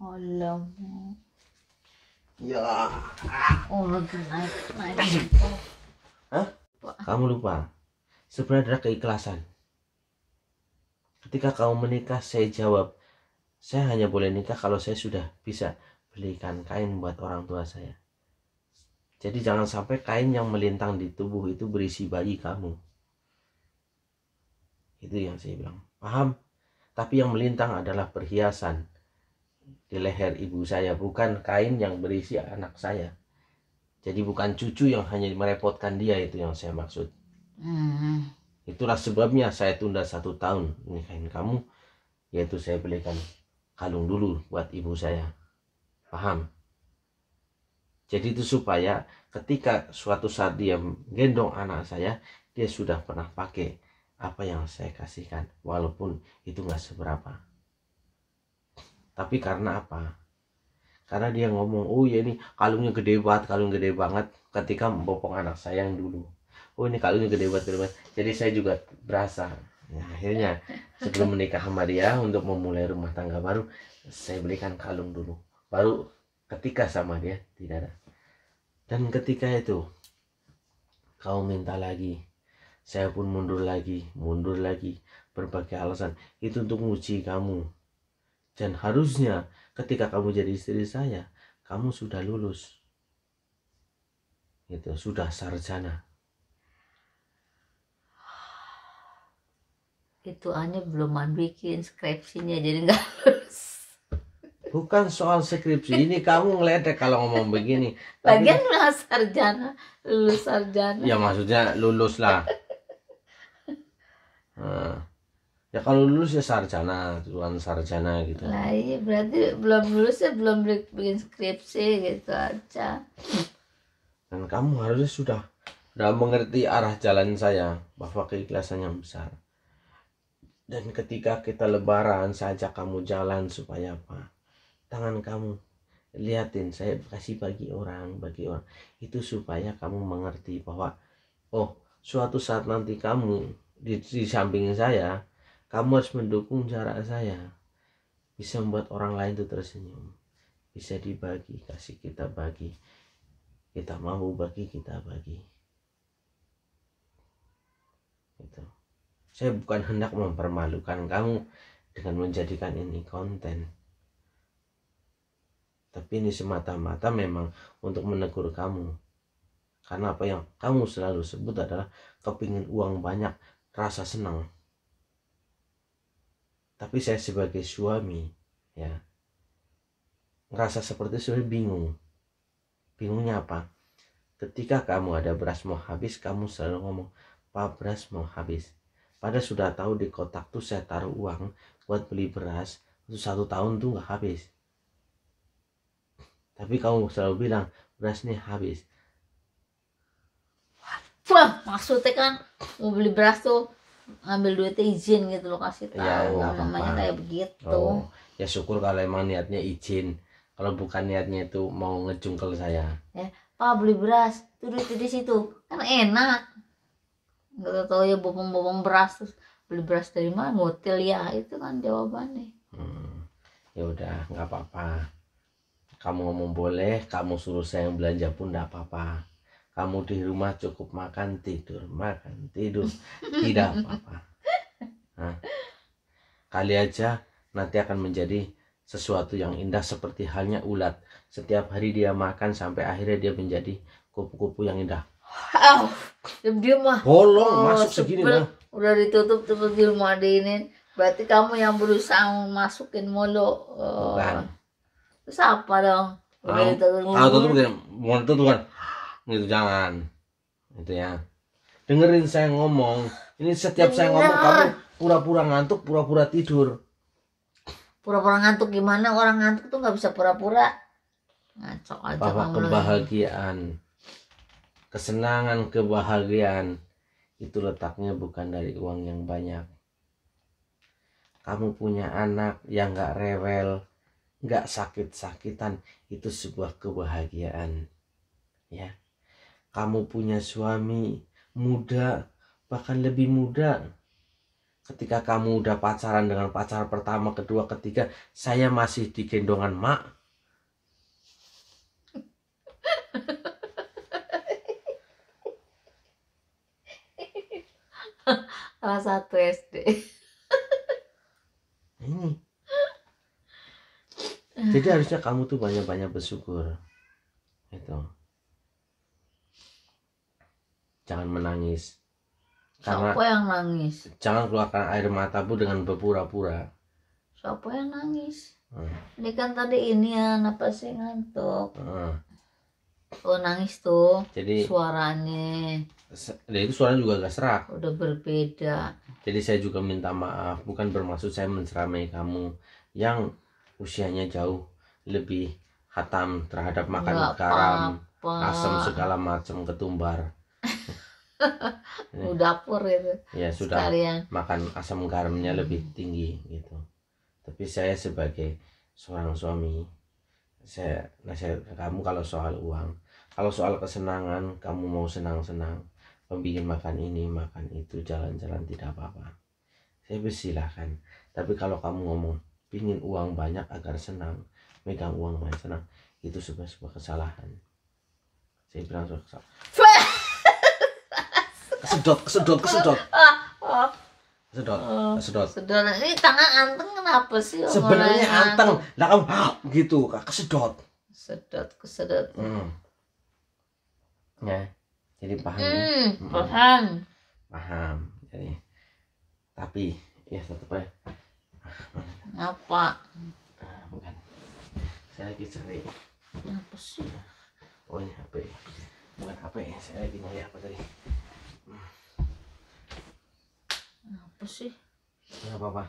Alamak. Ya. Oh, lagi naik. Hah? Kamu lupa. Sebenarnya keikhlasan. Ketika kamu menikah, saya jawab, saya hanya boleh nikah kalau saya sudah bisa belikan kain buat orang tua saya. Jadi jangan sampai kain yang melintang di tubuh itu berisi bayi kamu. Itu yang saya bilang. Paham? Tapi yang melintang adalah perhiasan di leher ibu saya, bukan kain yang berisi anak saya. Jadi bukan cucu yang hanya merepotkan dia, itu yang saya maksud. Itulah sebabnya saya tunda 1 tahun nikahin kamu, yaitu saya belikan kalung dulu buat ibu saya. Paham? Jadi itu supaya ketika suatu saat dia gendong anak saya, dia sudah pernah pakai apa yang saya kasihkan, walaupun itu nggak seberapa. Tapi karena apa? Karena dia ngomong, oh ya ini kalungnya gede banget, kalung gede banget, ketika membopong anak saya yang dulu. Oh ini kalungnya gede banget, gede banget. Jadi saya juga berasa. Nah, akhirnya sebelum menikah sama dia, untuk memulai rumah tangga baru, saya belikan kalung dulu. Baru ketika sama dia tidak ada. Dan ketika itu kau minta lagi, saya pun mundur lagi, berbagai alasan. Itu untuk menguji kamu. Dan harusnya ketika kamu jadi istri saya, kamu sudah lulus. Itu sudah sarjana. Itu Anya belum bikin skripsinya, jadi nggak lulus. Bukan soal skripsi, ini kamu ngeledek kalau ngomong begini. Lagian udah sarjana, lulus sarjana. Ya maksudnya lulus lah. Nah, ya kalau lulus ya sarjana, tuan sarjana gitu. Lah iya, berarti belum lulus ya belum bikin skripsi gitu aja. Dan kamu harusnya sudah mengerti arah jalan saya, bahwa keikhlasan yang besar. Dan ketika kita lebaran, saya ajak kamu jalan supaya apa? Tangan kamu liatin, saya kasih bagi orang. Itu supaya kamu mengerti bahwa oh, suatu saat nanti kamu di samping saya, kamu harus mendukung jarak saya. Bisa membuat orang lain itu tersenyum. Bisa dibagi, kasih kita bagi. Kita mau bagi, kita bagi. Itu. Saya bukan hendak mempermalukan kamu dengan menjadikan ini konten. Tapi ini semata-mata memang untuk menegur kamu. Karena apa yang kamu selalu sebut adalah kepingin uang banyak, rasa senang. Tapi saya sebagai suami, ya, ngerasa seperti itu, bingung. Bingungnya apa? Ketika kamu ada beras mau habis, kamu selalu ngomong, Pak, beras mau habis. Padahal sudah tahu di kotak tuh saya taruh uang buat beli beras, itu 1 tahun tuh nggak habis. Tapi kamu selalu bilang beras nih habis. Wah, maksudnya kan mau beli beras tuh ngambil duitnya izin gitu loh, kasih tahu. Ya, namanya kayak begitu. Oh, ya syukur kalau emang niatnya izin. Kalau bukan niatnya itu mau ngejungkel saya. Pak beli beras, tuh duitnya di situ, kan enak. Nggak tahu ya bopong beras, terus beli beras dari mana, ngotil ya, itu kan jawabannya. Ya udah, nggak apa-apa. Kamu ngomong boleh, kamu suruh saya yang belanja pun nggak apa-apa. Kamu di rumah cukup makan tidur, tidak apa-apa. Nah, kali aja nanti akan menjadi sesuatu yang indah seperti halnya ulat. Setiap hari dia makan sampai akhirnya dia menjadi kupu-kupu yang indah. Diam mah. Bolong masuk segini lah. Udah ditutup terus di rumah ini. Berarti kamu yang berusaha masukin mulu. Bukan. Terus apa dong? Kalau tutup mau tutup kan? Gitu jangan. Itu ya. Dengerin saya ngomong. Ini setiap saya ngomong kamu pura-pura ngantuk, pura-pura tidur. Pura-pura ngantuk gimana? Orang ngantuk tuh nggak bisa pura-pura. Ngaco aja. Bahwa kebahagiaan, kesenangan, kebahagiaan itu letaknya bukan dari uang yang banyak. Kamu punya anak yang gak rewel, gak sakit-sakitan, itu sebuah kebahagiaan. Ya, kamu punya suami muda, bahkan lebih muda, ketika kamu udah pacaran dengan pacar pertama, kedua, ketiga, saya masih di gendongan mak. Kelas 1 SD. Ini. Jadi harusnya kamu tuh banyak-banyak bersyukur. Itu. Jangan menangis. Karena Siapa yang nangis? jangan keluarkan air matamu dengan berpura-pura. Siapa yang nangis? Ini kan tadi ini ya, apa sih ngantuk. Oh nangis tuh. Jadi Suaranya itu suaranya juga gak serak. udah berbeda. Jadi saya juga minta maaf, bukan bermaksud saya menceramai kamu yang usianya jauh lebih hatam terhadap makan Nggak garam, apa-apa. asam segala macam, ketumbar. Dapur itu Ya sudah sekalian. makan asam garamnya lebih tinggi gitu. Tapi saya sebagai seorang suami, saya nasihat ke kamu kalau soal uang, kalau soal kesenangan, kamu mau senang-senang, bikin makan ini, makan itu, jalan-jalan, tidak apa-apa. Saya persilahkan. Tapi kalau kamu ngomong, pingin uang banyak agar senang, megang uang banyak senang, itu sebuah kesalahan. Saya bilang sebuah kesalahan. Kesedot. Kesedot. Ini tangan anteng kenapa sih? Sebenarnya Mulai anteng, lah kamu gitu, kesedot. Kesedot. Ya, jadi paham ya? Paham. Jadi, tapi ya tetap aja. Apa? Bukan. Saya lagi cari. Apa sih? Oh ini HP. Bukan HP ya, saya lagi nyari apa tadi? Apa sih? Nggak apa-apa.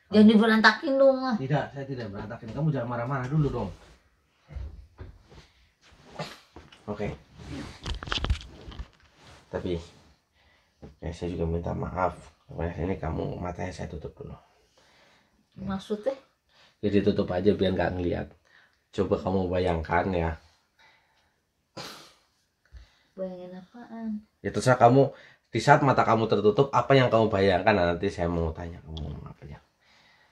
Jangan diberantakin dong. Tidak, saya tidak berantakin. Kamu jangan marah-marah dulu dong. Oke. Tapi ya, saya juga minta maaf. Ini kamu matanya saya tutup dulu. Maksudnya? Jadi tutup aja biar nggak ngeliat. Coba kamu bayangkan ya. Bayangin apaan? Ya terserah kamu. Di saat mata kamu tertutup, apa yang kamu bayangkan? Nah, nanti saya mau tanya kamu ngomong apa ya.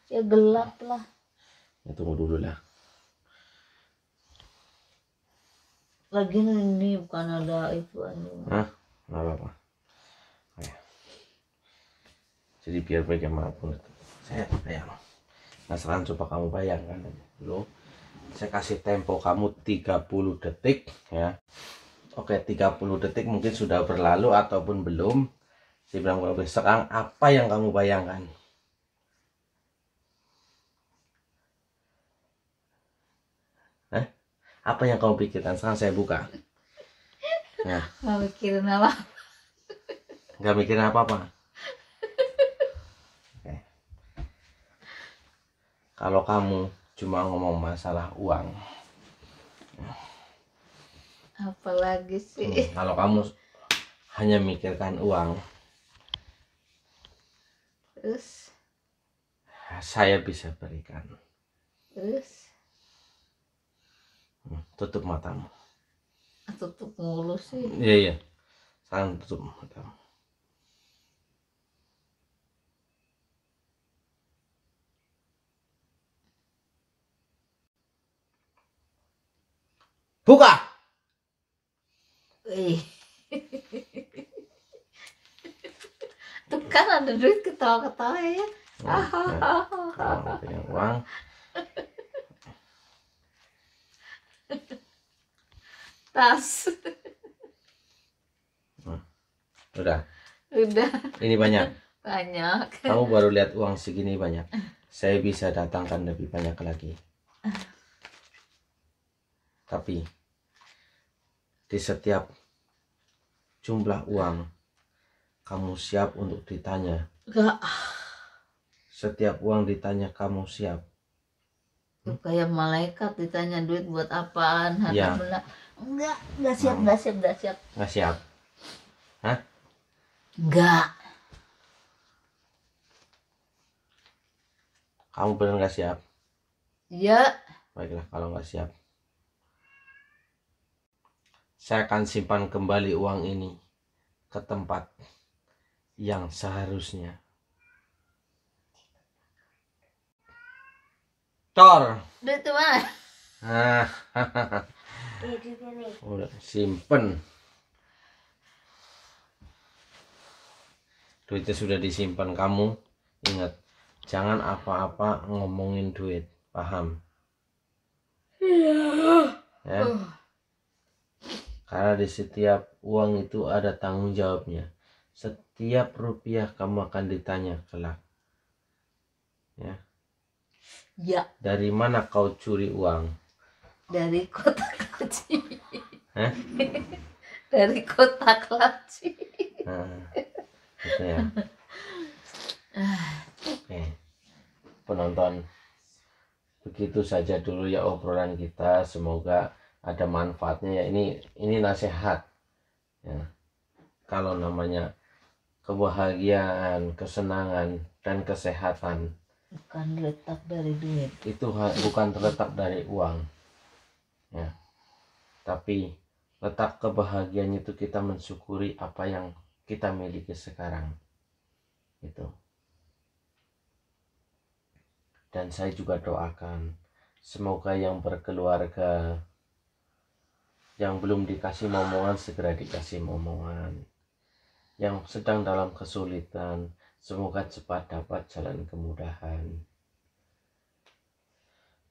Ya gelap lah. Ya tunggu dulu lah. Lagi ini bukan ada itu aja. Hah? Nggak apa-apa. Oke. Jadi biar bagaimanapun itu, saya bayang. Nah sekarang coba kamu bayangkan dulu. Saya kasih tempo kamu 30 detik ya. Oke, 30 detik mungkin sudah berlalu ataupun belum. Saya bilang kalau sekarang apa yang kamu bayangkan? Apa yang kamu pikirkan? Sekarang saya buka. Nah, Nggak mikirin apa. nggak mikirin apa-apa. Oke. Kalau kamu cuma ngomong masalah uang, Apalagi sih? kalau kamu hanya mikirkan uang, Terus? saya bisa berikan. Terus? Tutup matamu. Tutup mulu sih. Iya. Sekarang tutup matamu. Buka. Tuh kan ada duit ketawa-ketawa ya. Punya uang. Tas. Udah. Ini banyak. Kamu baru lihat uang segini banyak. Saya bisa datangkan lebih banyak lagi. Tapi di setiap jumlah uang kamu siap untuk ditanya? Enggak. Setiap uang ditanya kamu siap? Kayak malaikat ditanya duit buat apaan? Ya. Enggak siap. Nggak siap? Hah? Enggak. Kamu benar nggak siap? Ya. Baiklah, kalau nggak siap, saya akan simpan kembali uang ini ke tempat yang seharusnya. Cor. Duit itu mana? Ah, udah simpen. Duitnya sudah disimpan. Kamu ingat, jangan apa-apa ngomongin duit, paham? Ya. Karena di setiap uang itu ada tanggung jawabnya. Setiap rupiah kamu akan ditanya kelak. Ya. Ya, Dari mana kau curi uang? dari kotak laci. Hah? Dari kotak laci. Nah, gitu ya. Oke, penonton, begitu saja dulu ya obrolan kita. Semoga ada manfaatnya ya. Ini nasihat. Ya. Kalau namanya kebahagiaan, kesenangan, dan kesehatan Bukan letak dari duit. itu bukan terletak dari uang, ya. Tapi letak kebahagiaan itu kita mensyukuri apa yang kita miliki sekarang. Itu. Dan saya juga doakan semoga yang berkeluarga, yang belum dikasih momongan segera dikasih momongan, yang sedang dalam kesulitan semoga cepat dapat jalan kemudahan,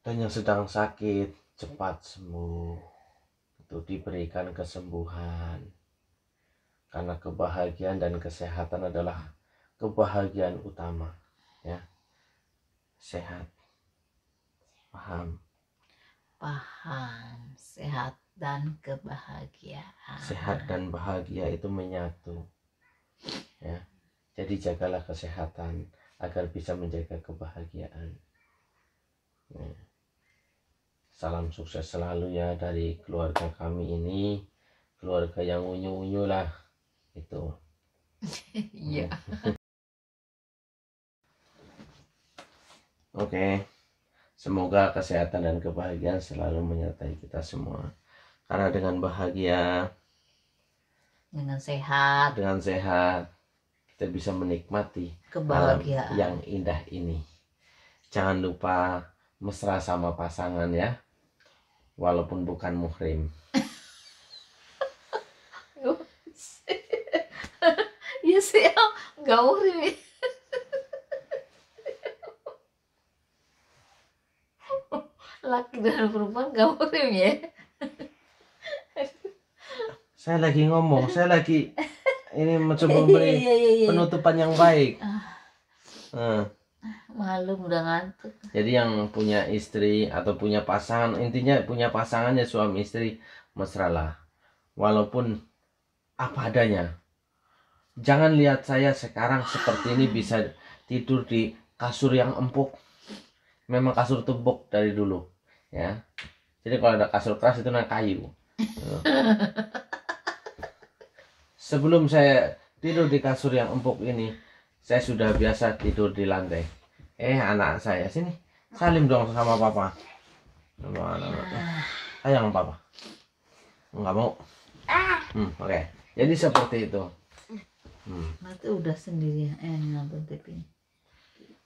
dan yang sedang sakit cepat sembuh, itu diberikan kesembuhan. Karena kebahagiaan dan kesehatan adalah kebahagiaan utama, ya. Sehat, paham? Paham. Sehat dan kebahagiaan. Sehat dan bahagia itu menyatu, ya. Jadi jagalah kesehatan agar bisa menjaga kebahagiaan, ya. Salam sukses selalu ya dari keluarga kami ini, keluarga yang unyu-unyu lah itu. Iya. Oke, semoga kesehatan dan kebahagiaan selalu menyertai kita semua. Karena dengan bahagia, Dengan sehat, kita bisa menikmati alam kebahagiaan. yang indah ini. Jangan lupa mesra sama pasangan ya, walaupun bukan muhrim. Ya sih, nggak muhrim. Laki dan perempuan nggak muhrim ya. Saya lagi ngomong, saya lagi ini mencoba memberi Iya. penutupan yang baik. Malu udah ngantuk. Jadi yang punya istri atau punya pasangan, intinya punya pasangannya suami istri, mesralah. Walaupun apa adanya. Jangan lihat saya sekarang seperti ini bisa tidur di kasur yang empuk. Memang kasur tebok dari dulu, ya. Jadi kalau ada kasur keras itu namanya kayu. Sebelum saya tidur di kasur yang empuk ini, saya sudah biasa tidur di lantai. Anak saya sini, salim dong sama papa. Sayang papa. Enggak mau. Oke. Jadi seperti itu. Nanti udah sendiri nonton TV.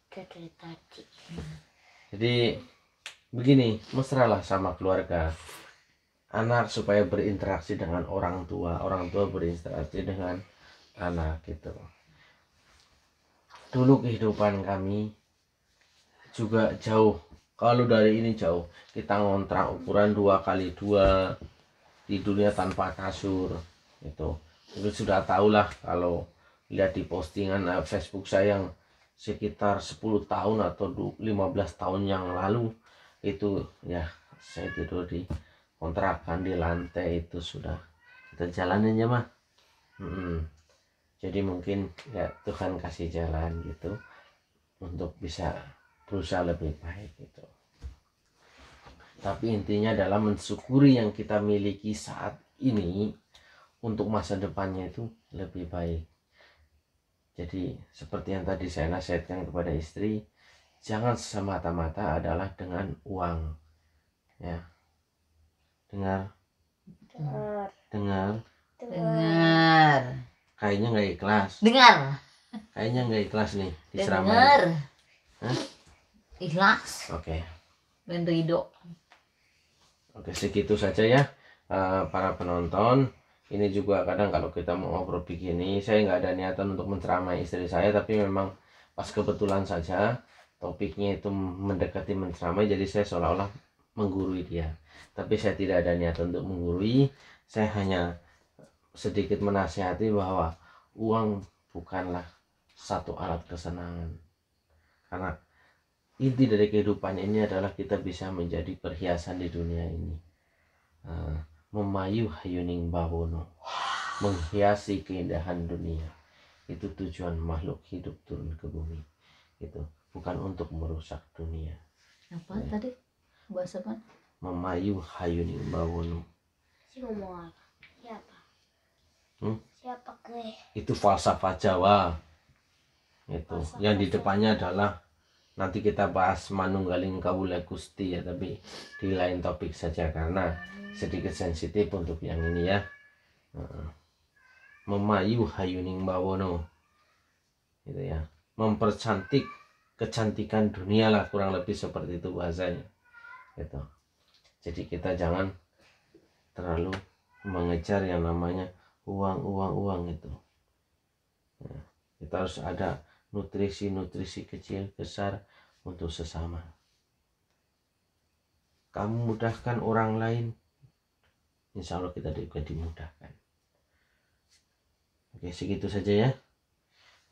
Dari tadi. Jadi begini, mesralah sama keluarga. Anak supaya berinteraksi dengan orang tua berinteraksi dengan anak gitu. Dulu kehidupan kami juga jauh. Kalau dari ini jauh, kita ngontrak ukuran 2x2, tidurnya tanpa kasur. Itu sudah tahulah kalau lihat di postingan Facebook saya yang sekitar 10 tahun atau 15 tahun yang lalu itu ya, saya tidur di kontrakan di lantai itu sudah kita jalanin ya mah. Jadi mungkin ya Tuhan kasih jalan gitu untuk bisa berusaha lebih baik gitu. Tapi intinya adalah mensyukuri yang kita miliki saat ini untuk masa depannya itu lebih baik. Jadi seperti yang tadi saya nasihatkan kepada istri, jangan semata-mata adalah dengan uang, ya. Dengar. Kayaknya nggak ikhlas. Kayaknya nggak ikhlas nih diseramain. Dengar. Hah? Ikhlas. Oke. Ben ridho. Oke, segitu saja ya para penonton. Ini juga kadang kalau kita mau ngobrol begini, saya nggak ada niatan untuk menceramai istri saya, tapi memang pas kebetulan saja topiknya itu mendekati menceramai, jadi saya seolah-olah menggurui dia. Tapi saya tidak ada niatan untuk menggurui, saya hanya sedikit menasihati bahwa uang bukanlah satu alat kesenangan. Karena inti dari kehidupan ini adalah kita bisa menjadi perhiasan di dunia ini. Memayu hayuning bawono, menghiasi keindahan dunia. Itu tujuan makhluk hidup turun ke bumi. Itu bukan untuk merusak dunia. Apa tadi? Bahasa apa? Memayu hayuning bawono. Si ngomong apa? Siapa? Siapa gue? Itu falsafah Jawa. Itu yang di depannya adalah nanti kita bahas manunggaling kawula Gusti ya, tapi di lain topik saja karena sedikit sensitif untuk yang ini ya. Memayu hayuning bawono, gitu ya, mempercantik kecantikan dunia lah, kurang lebih seperti itu bahasanya gitu. Jadi kita jangan terlalu mengejar yang namanya uang itu. Kita harus ada nutrisi kecil besar untuk sesama. Kamu mudahkan orang lain, insya Allah kita juga dimudahkan. Oke, segitu saja ya.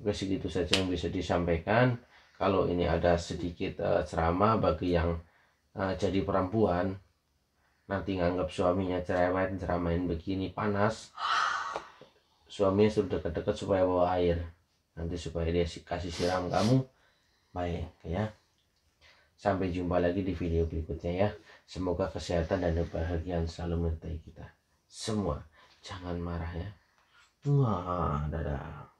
Oke, segitu saja yang bisa disampaikan. Kalau ini ada sedikit ceramah bagi yang jadi perempuan, nanti nganggap suaminya ceramain begini panas, suaminya sudah dekat-dekat supaya bawa air, nanti supaya dia kasih siram kamu baik ya. Sampai jumpa lagi di video berikutnya ya. Semoga kesehatan dan kebahagiaan selalu menyertai kita semua. Jangan marah ya. Wah, dadah.